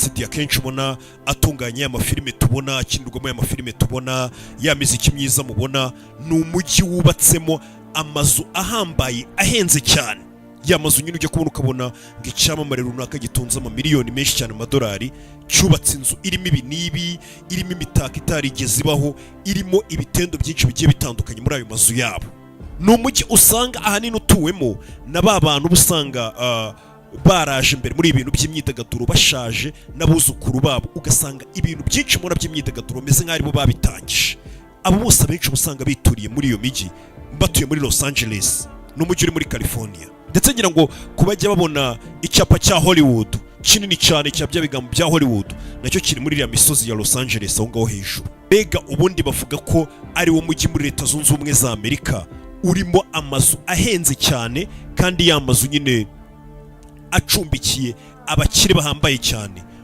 sidi akenshi ubona atunganya amafilime tubona, akinirwamo amafilime tubona, ya miziki myiza mubona, ni umujyi wubatsemo amazu ahambaye ahenze cyane. Ya mazu nyine ujya kubona ukabona ngo icyamamare runaka gitunze amamiliyoni menshi cyane amadolari, cyubatse inzu irimo ibi n'ibi, irimo imitako itarigeze ibaho, irimo ibitendo byinshi bigiye bitandukanye muri ayo mazu yabo. Ni umujyi usanga ahanini utuwemo na ba bantu usanga baraje imbere muri ibintu by'imyidagaduro bashaje n'abuzukuru babo, ugasanga ibintu byinshi muri by'imyidagaduro bimeze nk'aho aribo babitangije. Abo bose abenshi usanga bituriye muri iyo mijyi, batuye muri Los Angeles n'umujyi uri muri California. Ndetse ngira ngo kubajya babona icyapa cya Hollywood kinini cyane cya bya bigambo bya Hollywood, nacyo kiri muri ya misozi ya Los Angeles aho ngaho hejuru. Bega ubundi bavuga ko ari wo mujyi muri Leta Zunze Ubumwe za Amerika urimo amazu ahenze cyane, kandi ya mazu nyine acumbikiye abakire bahambaye cyane.